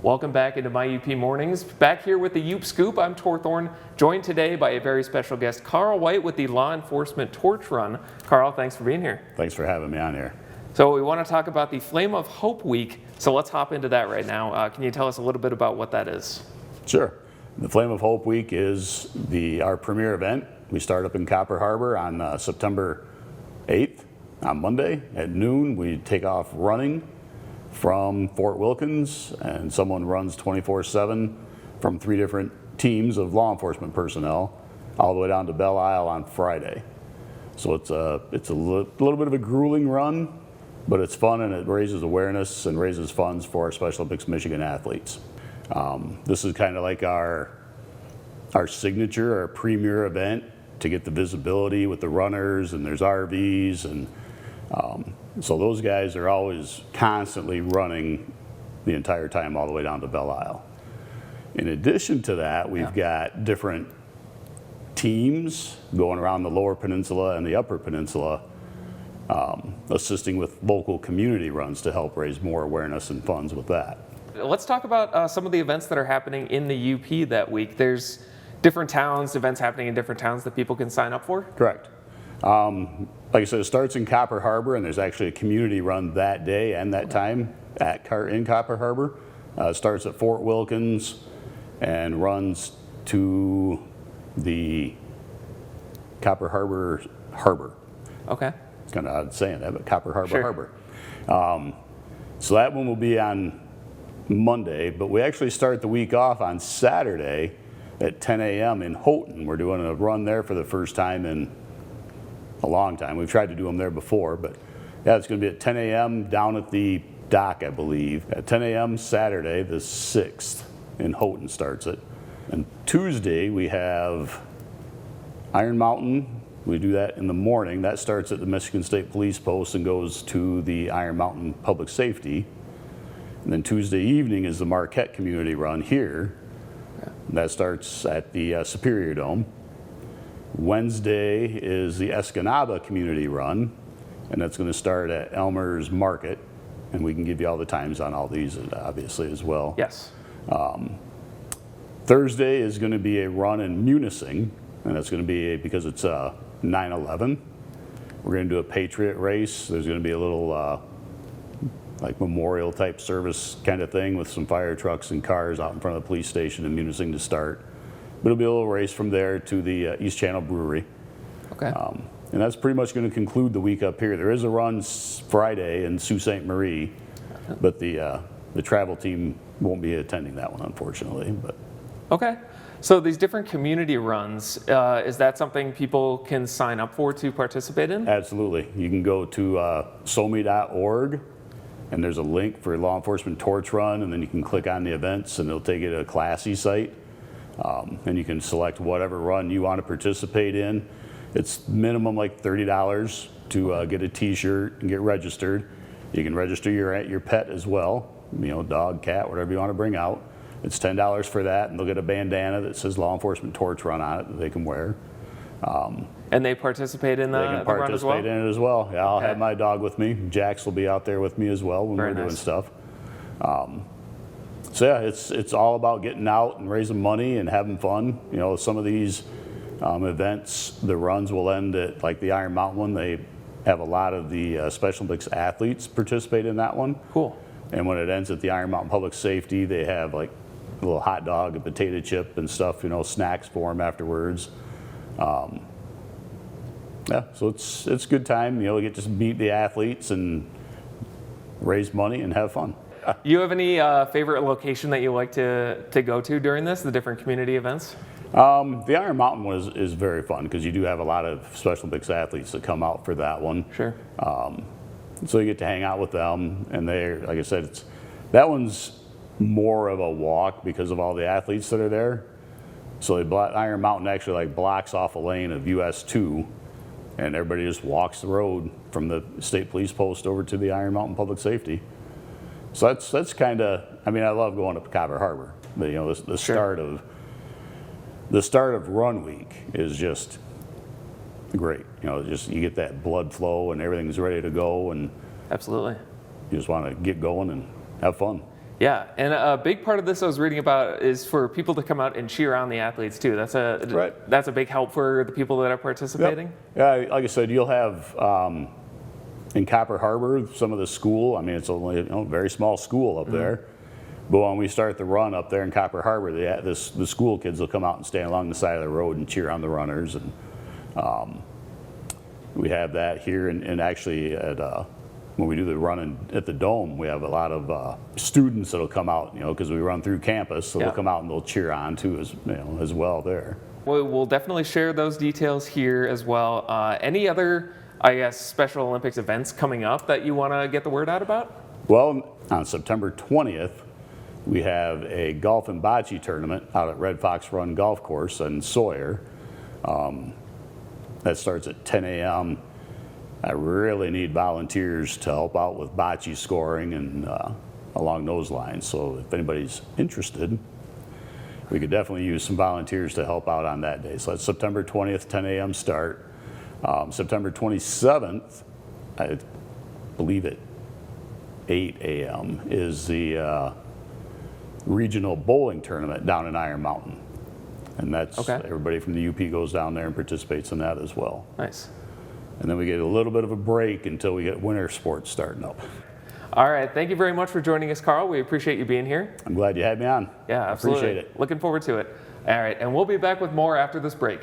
Welcome back into my UP Mornings. Back here with the UP Scoop, I'm Tor Thorne, joined today by a very special guest, Carl White with the Law Enforcement Torch Run. Carl, thanks for being here. Thanks for having me on here. So we want to talk about the Flame of Hope Week, so let's hop into that right now. Can you tell us a little bit about what that is? Sure. The Flame of Hope Week is our premier event. We start up in Copper Harbor on September 8th on Monday at noon. We take off running from Fort Wilkins, and someone runs 24/7 from 3 different teams of law enforcement personnel all the way down to Belle Isle on Friday. So it's a little bit of a grueling run, but it's fun and it raises awareness and raises funds for our Special Olympics Michigan athletes. This is kind of like our signature, our premier event to get the visibility with the runners, and there's RVs, and so those guys are always constantly running the entire time all the way down to Belle Isle. In addition to that, we've got different teams going around the Lower Peninsula and the Upper Peninsula, assisting with local community runs to help raise more awareness and funds with that. Let's talk about some of the events that are happening in the UP that week. There's different towns, events happening in different towns that people can sign up for? Correct. Like I said, it starts in Copper Harbor, and there's actually a community run that day and that time in Copper Harbor. It starts at Fort Wilkins and runs to the Copper Harbor. Okay. It's kind of odd saying that, but Copper Harbor Sure. Harbor. So that one will be on Monday, but we actually start the week off on Saturday at 10 a.m. in Houghton. We're doing a run there for the first time in a long time. We've tried to do them there before, but yeah, it's going to be at 10 a.m. down at the dock, I believe. At 10 a.m. Saturday, the 6th, in Houghton starts it. And Tuesday, we have Iron Mountain. We do that in the morning. That starts at the Michigan State Police Post and goes to the Iron Mountain Public Safety. And then Tuesday evening is the Marquette Community Run here. And that starts at the Superior Dome. Wednesday is the Escanaba Community Run, and that's going to start at Elmer's Market, and we can give you all the times on all these obviously as well. Yes. Thursday is going to be a run in Munising, and that's going to be because it's 9/11. We're going to do a Patriot race. There's going to be a little like memorial type service kind of thing with some fire trucks and cars out in front of the police station in Munising to start. But it'll be a little race from there to the East Channel Brewery. Okay. And that's pretty much going to conclude the week up here. There is a run Friday in Sault Ste. Marie, but the travel team won't be attending that one, unfortunately. But Okay. So these different community runs, is that something people can sign up for to participate in? absolutely. You can go to somi.org, and there's a link for Law Enforcement Torch Run, and then you can click on the events, and it'll take you to a Classy site. And you can select whatever run you want to participate in. It's minimum like $30 to get a t-shirt and get registered. You can register your pet as well, dog, cat, whatever you want to bring out. It's $10 for that, and they'll get a bandana that says Law Enforcement Torch Run on it that they can wear. And they participate in They the can run as well? participate in it as well. Yeah, I'll Okay. have my dog with me. Jax will be out there with me as well when Very we're doing nice. stuff. So yeah, it's all about getting out and raising money and having fun. Some of these events, the runs will end at like the Iron Mountain one. They have a lot of the Special Olympics athletes participate in that one. Cool. And when it ends at the Iron Mountain Public Safety, they have like a little hot dog, a potato chip and stuff, snacks for them afterwards. Yeah, so it's a good time. We get to meet the athletes and raise money and have fun. You have any favorite location that you like to go to during this, the different community events? The Iron Mountain one is very fun because you do have a lot of Special Olympics athletes that come out for that one. Sure. So you get to hang out with them, and like I said, that one's more of a walk because of all the athletes that are there. So Iron Mountain actually blocks off a lane of US 2, and everybody just walks the road from the State Police Post over to the Iron Mountain Public Safety. So that's kind of, I love going up to Copper Harbor, but the start of run week is just great. You get that blood flow and everything's ready to go, and Absolutely. you just want to get going and have fun. Yeah, and a big part of this I was reading about is for people to come out and cheer on the athletes too. That's a big help for the people that are participating. Yep. Yeah, like I said, you'll have in Copper Harbor some of the school. I mean, it's only a very small school up there. But when we start the run up there in Copper Harbor, the school kids will come out and stand along the side of the road and cheer on the runners. And we have that here, and actually when we do the run at the Dome, we have a lot of students that'll come out, because we run through campus, so they'll come out and they'll cheer on too, as well there. We'll definitely share those details here as well. Any other, I guess, Special Olympics events coming up that you want to get the word out about? Well, on September 20th, we have a golf and bocce tournament out at Red Fox Run Golf Course in Sawyer. That starts at 10 a.m. I really need volunteers to help out with bocce scoring and along those lines. So if anybody's interested, we could definitely use some volunteers to help out on that day. So that's September 20th, 10 a.m. start. September 27th, I believe at 8 a.m. is the regional bowling tournament down in Iron Mountain. And that's everybody from the UP goes down there and participates in that as well. Nice. And then we get a little bit of a break until we get winter sports starting up. All right. Thank you very much for joining us, Carl. We appreciate you being here. I'm glad you had me on. Yeah, absolutely. Appreciate it. Looking forward to it. All right. And we'll be back with more after this break.